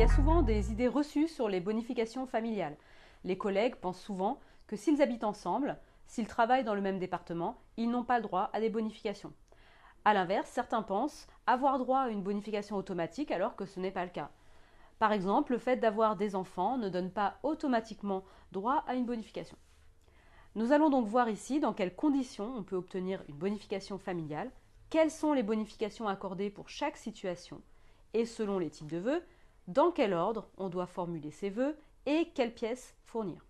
a souvent des idées reçues sur les bonifications familiales. Les collègues pensent souvent que s'ils habitent ensemble, s'ils travaillent dans le même département, ils n'ont pas le droit à des bonifications. A l'inverse, certains pensent avoir droit à une bonification automatique alors que ce n'est pas le cas. Par exemple, le fait d'avoir des enfants ne donne pas automatiquement droit à une bonification. Nous allons donc voir ici dans quelles conditions on peut obtenir une bonification familiale, quelles sont les bonifications accordées pour chaque situation, et selon les types de vœux, dans quel ordre on doit formuler ces vœux et quelles pièces fournir.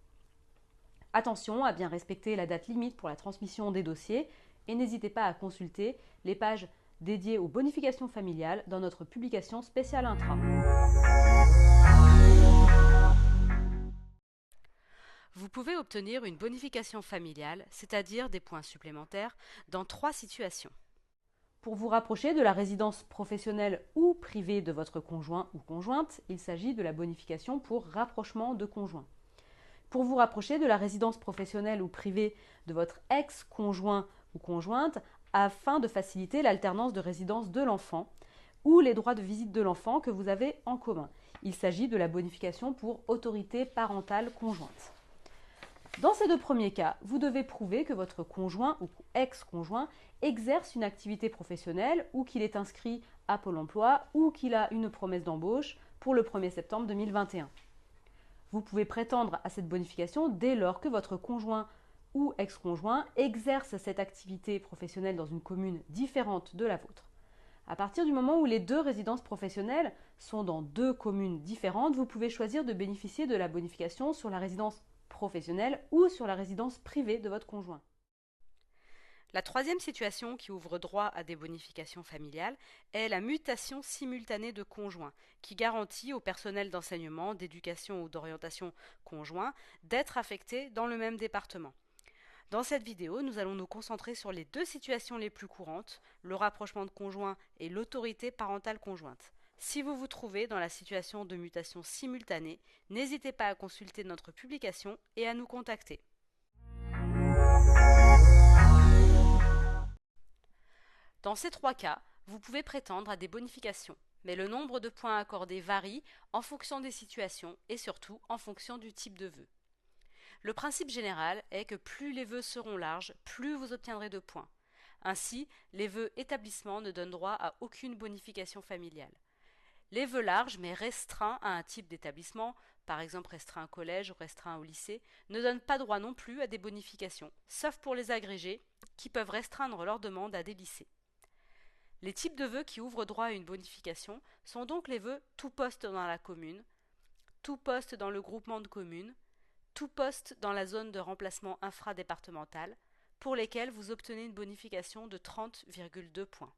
Attention à bien respecter la date limite pour la transmission des dossiers et n'hésitez pas à consulter les pages dédiées aux bonifications familiales dans notre publication spéciale Intra. Vous pouvez obtenir une bonification familiale, c'est-à-dire des points supplémentaires, dans 3 situations. Pour vous rapprocher de la résidence professionnelle ou privée de votre conjoint ou conjointe, il s'agit de la bonification pour rapprochement de conjoints. Pour vous rapprocher de la résidence professionnelle ou privée de votre ex-conjoint ou conjointe, afin de faciliter l'alternance de résidence de l'enfant ou les droits de visite de l'enfant que vous avez en commun. Il s'agit de la bonification pour autorité parentale conjointe. Dans ces 2 premiers cas, vous devez prouver que votre conjoint ou ex-conjoint exerce une activité professionnelle ou qu'il est inscrit à Pôle emploi ou qu'il a une promesse d'embauche pour le 1er septembre 2021. Vous pouvez prétendre à cette bonification dès lors que votre conjoint ou ex-conjoint exerce cette activité professionnelle dans une commune différente de la vôtre. À partir du moment où les 2 résidences professionnelles sont dans 2 communes différentes, vous pouvez choisir de bénéficier de la bonification sur la résidence professionnelle ou sur la résidence privée de votre conjoint. La 3e situation qui ouvre droit à des bonifications familiales est la mutation simultanée de conjoint, qui garantit au personnel d'enseignement, d'éducation ou d'orientation conjoint d'être affecté dans le même département. Dans cette vidéo, nous allons nous concentrer sur les 2 situations les plus courantes, le rapprochement de conjoint et l'autorité parentale conjointe. Si vous vous trouvez dans la situation de mutation simultanée, n'hésitez pas à consulter notre publication et à nous contacter. Dans ces 3 cas, vous pouvez prétendre à des bonifications, mais le nombre de points accordés varie en fonction des situations et surtout en fonction du type de vœu. Le principe général est que plus les vœux seront larges, plus vous obtiendrez de points. Ainsi, les vœux établissement ne donnent droit à aucune bonification familiale. Les vœux larges mais restreints à un type d'établissement, par exemple restreints au collège ou restreints au lycée, ne donnent pas droit non plus à des bonifications, sauf pour les agrégés qui peuvent restreindre leur demande à des lycées. Les types de vœux qui ouvrent droit à une bonification sont donc les vœux tout poste dans la commune, tout poste dans le groupement de communes, tout poste dans la zone de remplacement infradépartemental, pour lesquels vous obtenez une bonification de 30,2 points.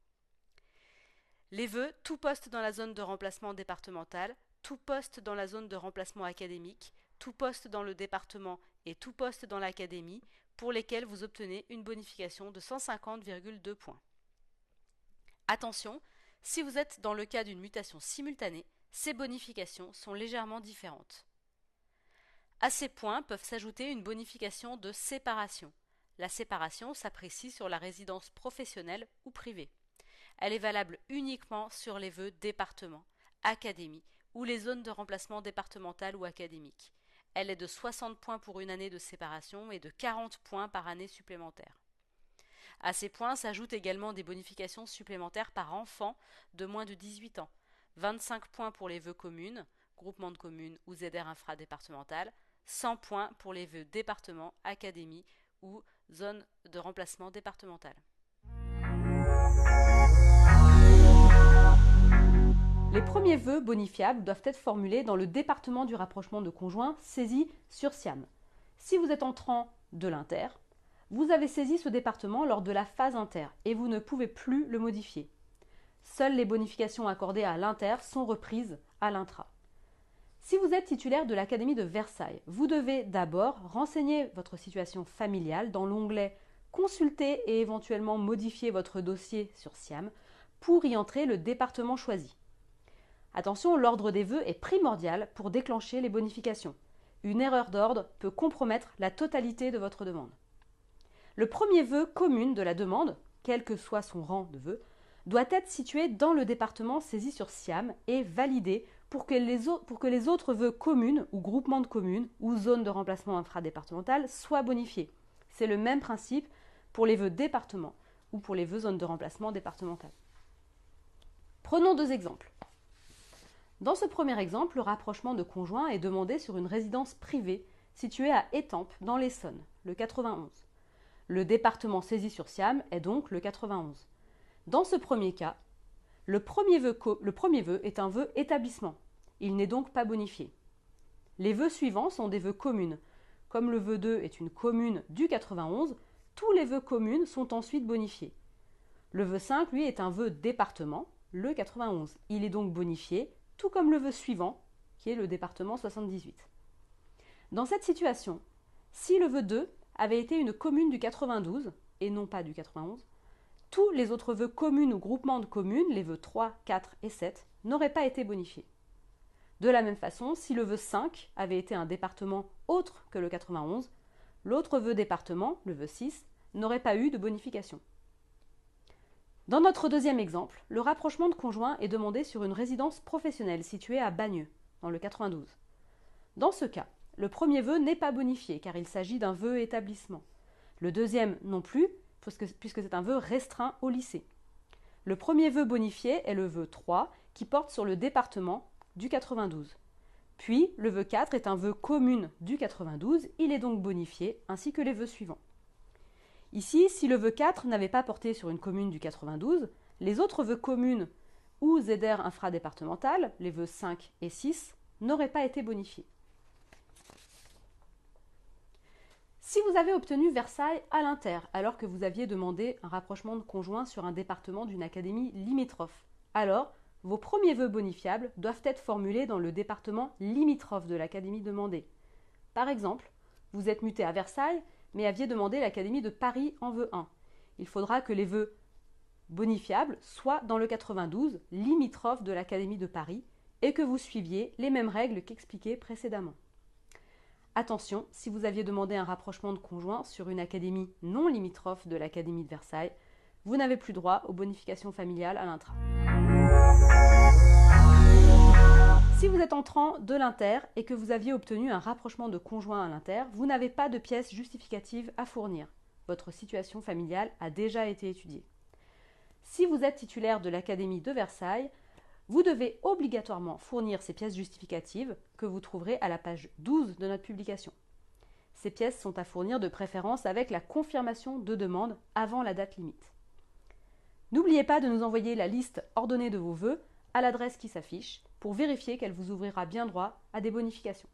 Les vœux tout poste dans la zone de remplacement départemental, tout poste dans la zone de remplacement académique, tout poste dans le département et tout poste dans l'académie, pour lesquels vous obtenez une bonification de 150,2 points. Attention, si vous êtes dans le cas d'une mutation simultanée, ces bonifications sont légèrement différentes. À ces points peuvent s'ajouter une bonification de séparation. La séparation s'apprécie sur la résidence professionnelle ou privée. Elle est valable uniquement sur les vœux département, académie ou les zones de remplacement départementales ou académiques. Elle est de 60 points pour une année de séparation et de 40 points par année supplémentaire. À ces points s'ajoutent également des bonifications supplémentaires par enfant de moins de 18 ans. 25 points pour les vœux communes, groupement de communes ou ZR infradépartemental, 100 points pour les vœux département, académie ou zone de remplacement départemental. Les premiers vœux bonifiables doivent être formulés dans le département du rapprochement de conjoints saisi sur SIAM. Si vous êtes entrant de l'Inter, vous avez saisi ce département lors de la phase inter et vous ne pouvez plus le modifier. Seules les bonifications accordées à l'Inter sont reprises à l'Intra. Si vous êtes titulaire de l'Académie de Versailles, vous devez d'abord renseigner votre situation familiale dans l'onglet « Consulter et éventuellement modifier votre dossier sur SIAM » pour y entrer le département choisi. Attention, l'ordre des vœux est primordial pour déclencher les bonifications. Une erreur d'ordre peut compromettre la totalité de votre demande. Le premier vœu commune de la demande, quel que soit son rang de vœu, doit être situé dans le département saisi sur SIAM et validé pour que les autres vœux communes ou groupements de communes ou zones de remplacement infradépartementales soient bonifiés. C'est le même principe pour les vœux départements ou pour les vœux zones de remplacement départementales. Prenons 2 exemples. Dans ce premier exemple, le rapprochement de conjoints est demandé sur une résidence privée située à Étampes, dans l'Essonne, le 91. Le département saisi sur Siam est donc le 91. Dans ce premier cas, le premier vœu est un vœu établissement. Il n'est donc pas bonifié. Les vœux suivants sont des vœux communes. Comme le vœu 2 est une commune du 91, tous les vœux communes sont ensuite bonifiés. Le vœu 5, lui, est un vœu département, le 91. Il est donc bonifié, tout comme le vœu suivant, qui est le département 78. Dans cette situation, si le vœu 2 avait été une commune du 92, et non pas du 91, tous les autres vœux communes ou groupements de communes, les vœux 3, 4 et 7, n'auraient pas été bonifiés. De la même façon, si le vœu 5 avait été un département autre que le 91, l'autre vœu département, le vœu 6, n'aurait pas eu de bonification. Dans notre deuxième exemple, le rapprochement de conjoints est demandé sur une résidence professionnelle située à Bagneux, dans le 92. Dans ce cas, le premier vœu n'est pas bonifié car il s'agit d'un vœu établissement. Le deuxième non plus, puisque c'est un vœu restreint au lycée. Le premier vœu bonifié est le vœu 3 qui porte sur le département du 92. Puis, le vœu 4 est un vœu commune du 92, il est donc bonifié, ainsi que les vœux suivants. Ici, si le vœu 4 n'avait pas porté sur une commune du 92, les autres vœux communes ou ZR infradépartementales, les vœux 5 et 6, n'auraient pas été bonifiés. Si vous avez obtenu Versailles à l'Inter, alors que vous aviez demandé un rapprochement de conjoints sur un département d'une académie limitrophe, alors vos premiers vœux bonifiables doivent être formulés dans le département limitrophe de l'académie demandée. Par exemple, vous êtes muté à Versailles, mais aviez demandé l'académie de Paris en vœu 1. Il faudra que les vœux bonifiables soient dans le 92, limitrophe de l'académie de Paris, et que vous suiviez les mêmes règles qu'expliquées précédemment. Attention, si vous aviez demandé un rapprochement de conjoints sur une académie non limitrophe de l'académie de Versailles, vous n'avez plus droit aux bonifications familiales à l'intra. Si vous êtes entrant de l'Inter et que vous aviez obtenu un rapprochement de conjoints à l'Inter, vous n'avez pas de pièces justificatives à fournir. Votre situation familiale a déjà été étudiée. Si vous êtes titulaire de l'Académie de Versailles, vous devez obligatoirement fournir ces pièces justificatives que vous trouverez à la page 12 de notre publication. Ces pièces sont à fournir de préférence avec la confirmation de demande avant la date limite. N'oubliez pas de nous envoyer la liste ordonnée de vos vœux à l'adresse qui s'affiche pour vérifier qu'elle vous ouvrira bien droit à des bonifications.